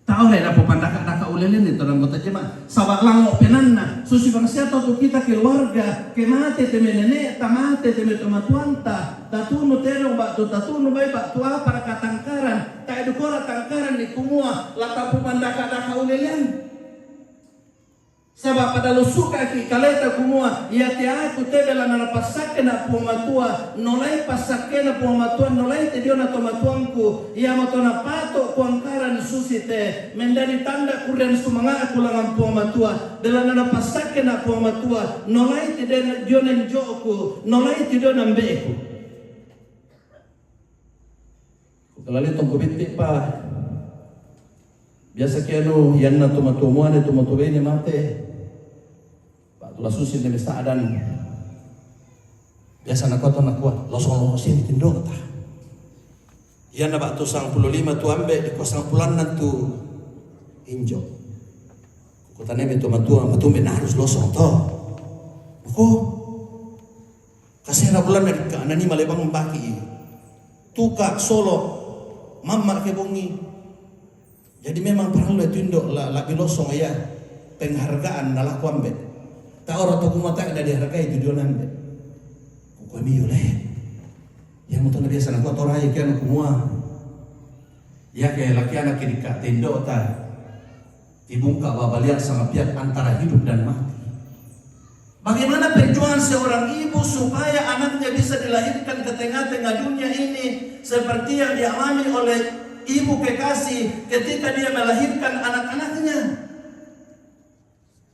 Tahu le dapo pandaka-daka ulelen itu anggota jemaah. Sabak lango penanna susi bang siapa tu kita keluarga kemate teme nenek tamate teme tomatuanta tatuno terong bak tu tatuno bai bak tu apa katangkaran ta edukora tangkaran di kumua latapu pandaka-daka ulelen. Sabab pada lusuka ki kaleta kumua ya te aku tebela na pasake na pumatua nolai pasake na pumatua nolai te dio na tomatuanku ya matona pato kuangkaran susite mendani tanda kurian sumanga aku langan pumatua dela na pasake na pumatua nolai te dio na njoku nolai te dio na mbeku kalali tong kubitti pa biasa kianu yanna tomatuane tomatubene mate la susi de saadan biasa nak kotor nak kuat losong-losong tindok ta ya na batu 95 tu ambe di kosang pulan nantu injo kotane beto matua matumbe na harus losong to ko kasih na bulan dari ka nani malebang baki tuka solo mamma ke bongi jadi memang perlu tindok labi losong ya penghargaan nala kuambe. Tak orang tu kumata ada dihargai itu dia nanti. Kau miu leh. Yang mungkin biasa nak kotor aja kian kumua. Ya kayak laki anak kiri kat tendo ta. Dibungkak babalian sama pihak antara hidup dan mati. Bagaimana perjuangan seorang ibu supaya anaknya bisa dilahirkan ke tengah-tengah dunia ini seperti yang dialami oleh ibu kekasih ketika dia melahirkan anak-anaknya.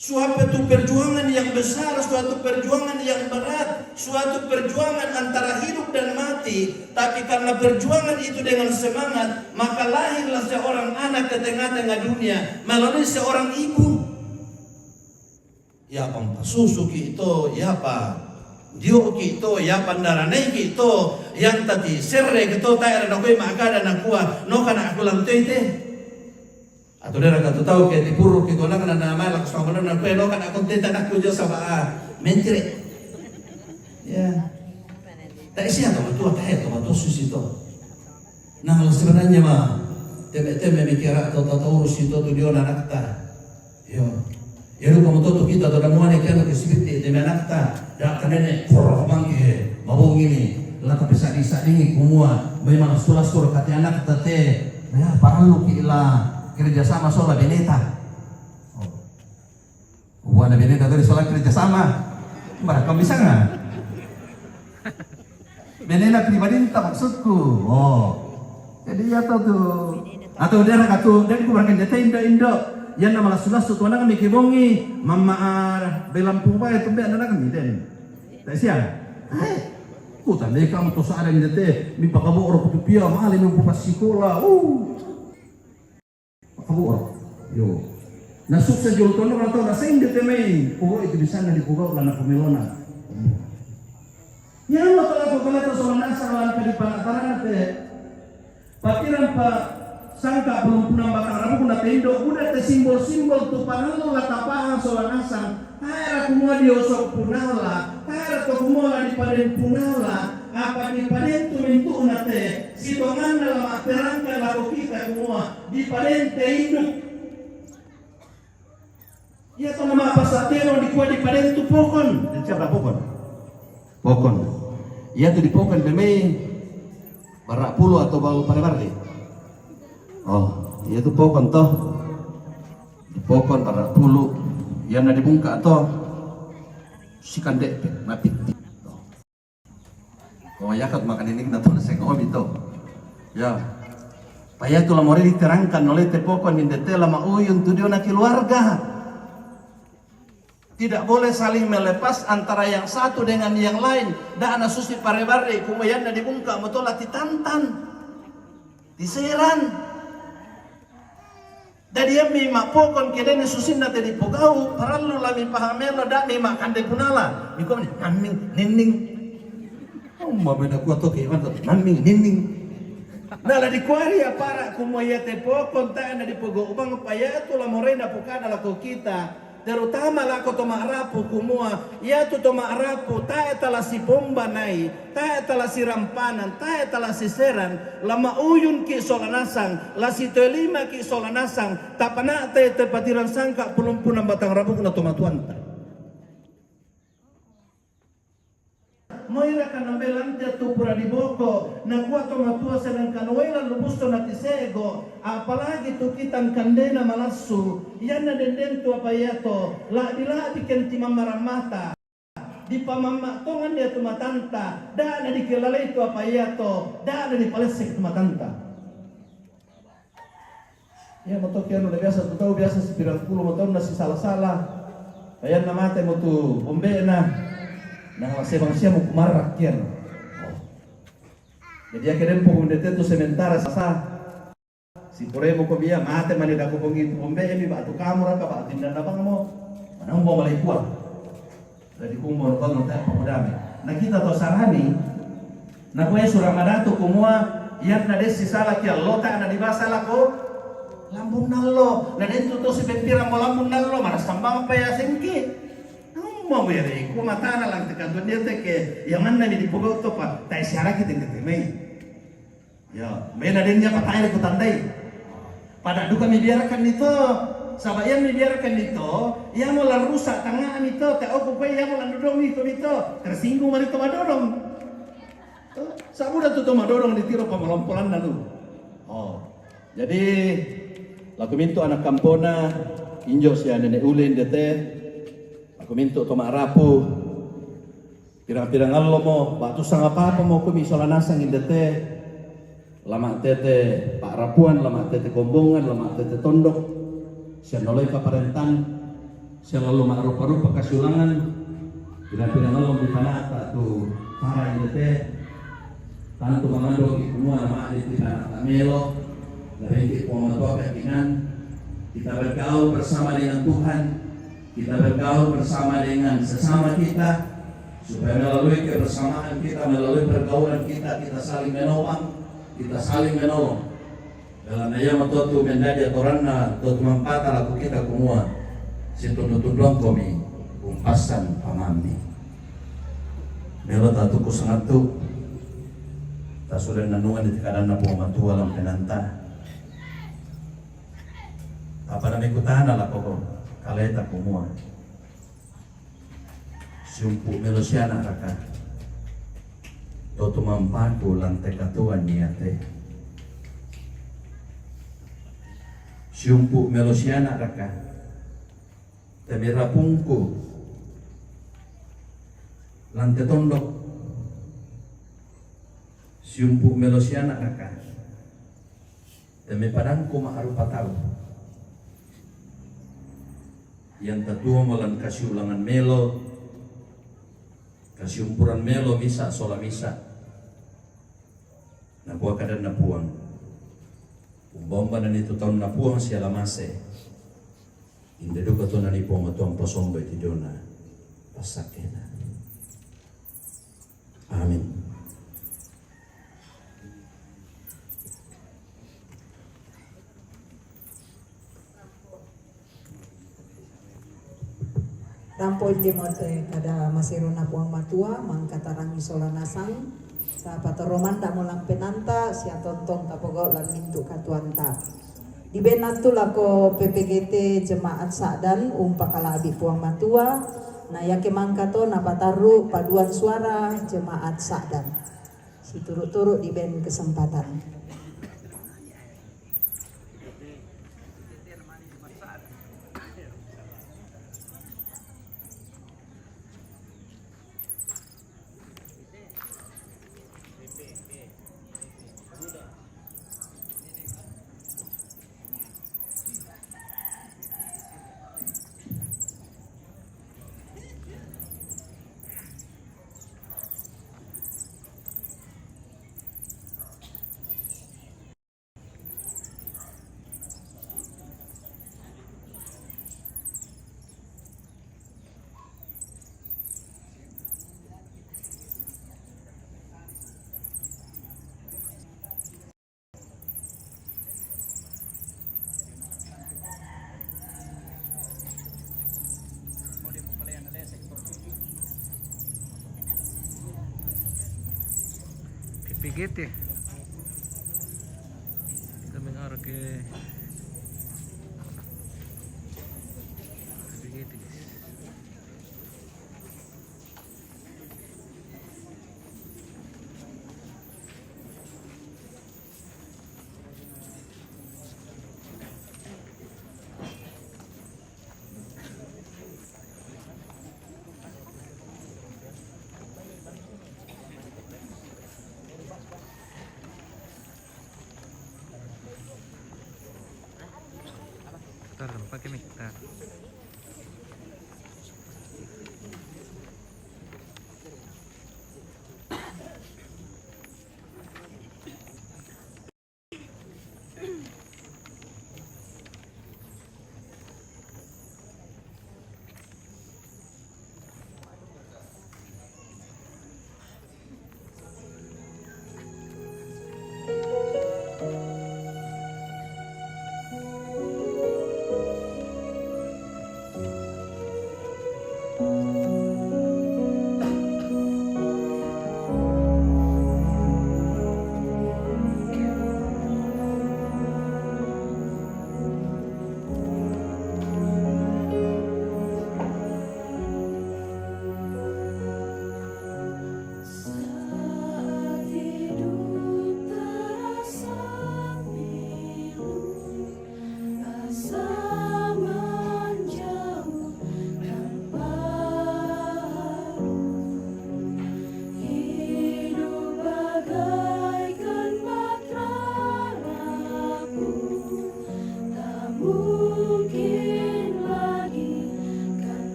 Suatu perjuangan yang besar, suatu perjuangan yang berat, suatu perjuangan antara hidup dan mati. Tapi karena perjuangan itu dengan semangat, maka lahirlah seorang anak ke tengah-tengah dunia melalui seorang ibu. Ya pampa susu kita, ya pa dio kita, ya pandaranai kita, yang tadi serre kita tak ada nakoi maka ada nakua, no kana aku lantai teh. Atau dia kata tahu kayak dipuruk gitu nak nama lak sama mana pelo kan aku tidak nak kerja sama menteri ya tak isi atau tua kayak atau susi itu nah sebenarnya mah teme mikir atau urus itu tu dia anak ta yo ya lu kamu tahu kita tu damuan yang kita kesibiti teme anak ta dak kanene korok bangke mau gini lah tapi saat ini kumua memang sulas-sulas kata anak ta teh ya parang kila kerjasama soal beneta. Buana beneta dari soal kerjasama. Mereka bisa nggak? Beneta pribadi tak maksudku. Oh, jadi ya tahu tuh Atau dia nak tu dia ku berakan data indo yang nama lasulas tu tuan kami kibongi mama belam pumpa itu be anak kami den. Tak sia. Ku tanda kamu tu saran data mi pakabu orang tu pia mali mi pumpa sekolah. Pakabu orang. Yo. Na sukses jual tuan orang tu rasa inde temai. Oh itu di sana di Pugau lana pemilona. Ya Allah kalau soal nasa lawan kadipanataran te. Pakiran pa sangka belum pernah batang rabu kuna tendo kuna te simbol-simbol tu panalo la tapahan soal nasa. Para kumua diosok punala, para to kumua di paden punala, apa di paden tu mintu nate. Si tongan dalam aperangka laku kita kumua di paden te induk. Ya to nama apa sateno di kuat di paden tu pokon. Siapa pokon? Pokon. Ya tu di pokon demi barak puluh atau bau pare-pare. Oh, iya tu pokon toh. Di pokon barak puluh. Yang nak dibungka toh si kandek mapit. Kau yakat makan ini kita tuh sekong itu. Ya. Paya tu lamori diterangkan oleh te pokon in detail lama uyun tu dia nak keluarga. Tidak boleh saling melepas antara yang satu dengan yang lain. Dah anak susi pare-pare kemudian nak dibungka motola ditantan. Diseran. Dari dia mima pokon kedene susin nate di Pugau, paralu lami pahamelo dak mima kande punala. Niko naming nining. Oh mabeda kuat to ke manto naming nining. Nala di kuari ya para kumoya te pokon ta na di Pugau ubang paya tu la morena pukada la ko kita. Terutama la ko to marapu kumua, ya tu to marapu ta etala si bomba nai, ta etala si rampanan, ta etala si seran, lama uyun ki solanasang, la si telima ki solanasang, tapana te patiran sangka pulung punang batang rabu kuna to matuanta. Moira kanambelan te tu pura di boko, na kuat to matua sedang kanuela lubusto na tisego, apalagi tu kitang kandena malasu, yan na denden tu apa yato, la biken timam maramata, di pamama tongan dia tu matanta, da na dikilalay tu apa yato, da na dipalesek tu matanta. Ya motor kiano na biasa tu tahu biasa si 90 motor na si salah-salah, ayan na mate mo tu bombe na. Nah, sebang siya mo kumarak yan. Jadi akhirnya pengundete tu sementara sasa. Si puremo ko biya mate manida ko pongi pombe mi ba tu kamera ka ba tindan na bang mo. Manang mo malay kuat. Jadi kumor ko no ta pamudami. Na kita to sarani na kuya suramadato kumua yan na des si sala ki lota na di basala ko lambung nallo. Na dentro to si pempira mo lambung nallo maras tambang pa ya sengki. Mau beri, ku mata na lang tekan dia teke, yang mana ni di Pugau tu pak, tak siara kita temai. Ya, mana dia patah aku tandai. Pada duka mi biarkan itu, sabaya mi biarkan itu, yang mau rusak tengah itu, tak aku kau yang mau dorong itu, tersinggung mari tu madorong. Sabu dah tu madorong ditiru pamalompolan lalu. Oh, jadi lagu mintu anak kampona, injo si nenek ulin dete. Aku minta to marapu pirang-pirang allo mo batu sang apa mo kumi solanasang indete lama tete Pak Rapuan lama tete Gombongan lama tete Tondok sia noloy paparentan sia lalu makrupa-rupa kasulangan pirang-pirang allo di panata tu para indete tantu mangando semua nama di panata melo dari di pomoto kekinan kita bergaul bersama dengan Tuhan. Kita bergaul bersama dengan sesama kita supaya melalui kebersamaan kita, melalui pergaulan kita, kita saling menolong, kita saling menolong. Dalam ayat matotu menjadi atoranna totu mampata laku kita kumua situndung komi umpasan pamami. Melo tatuku sangat tu tak sudah nanungan di tekanan na pumatua lam penanta. Apa nama ikutan ala koko? Kaleta kumua sumpu melosiana raka toto mampaku lantai katuan niate sumpu melosiana raka temera pungku lantai tondok sumpu melosiana raka Teme padangku makarupa tahu. Yang tetua molan kasih ulangan melo, kasih umpuran melo misa sola misa. Napuang kadang napuang. Umbomba dan itu tahun napuang siala mase. Inde duka to nani po matuang posombo iti dona pasakena. Amin. Rampo di mote kada masiro na puang matua mangkatarang isola nasang sa patoroman da mulang penanta sia tontong tapogo lan mintu katuanta. Di benatu lako PPGT Jemaat Sa'dan pakalabi puang matua na yake mangkato na pataru paduan suara Jemaat Sa'dan. Si turut-turut di ben kesempatan. PPGT kita mengarah ke PPGT guys. Tar, pakai mic tar.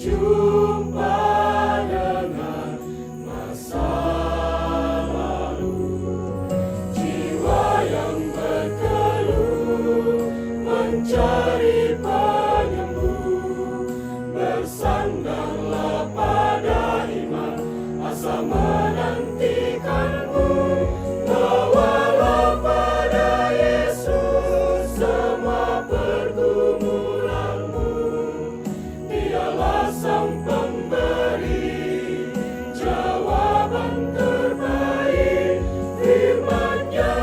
berjumpa dengan masa lalu. Jiwa yang berkeluh mencari penyembuh, bersandarlah pada iman, asa menantikanmu. Bawalah pada Yesus semua pergumulanmu. Dialah sang pemberi jawaban terbaik. Firman-Nya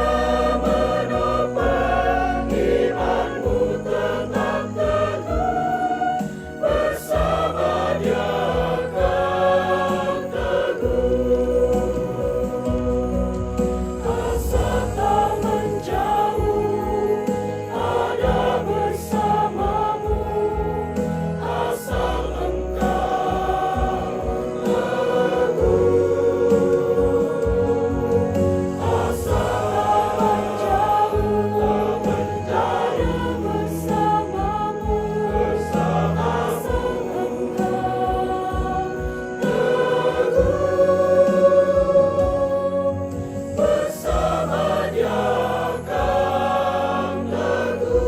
menopang imanmu tetap teguh. Bersama Dia kau teguh. Asa tak menjauh, ada bersamamu. Asal engkau teguh. Asa tak menjauh, bersamamu. Asal engkau teguh. Bersama Dia kau teguh.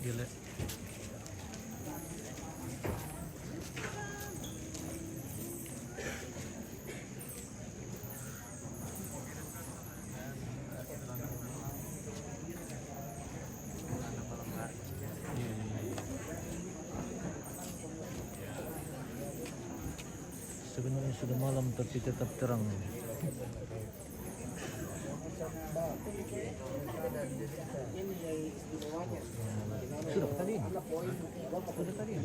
Gila. Sebenarnya sudah malam tapi tetap terang. Sudah tadi. Sudah tadi.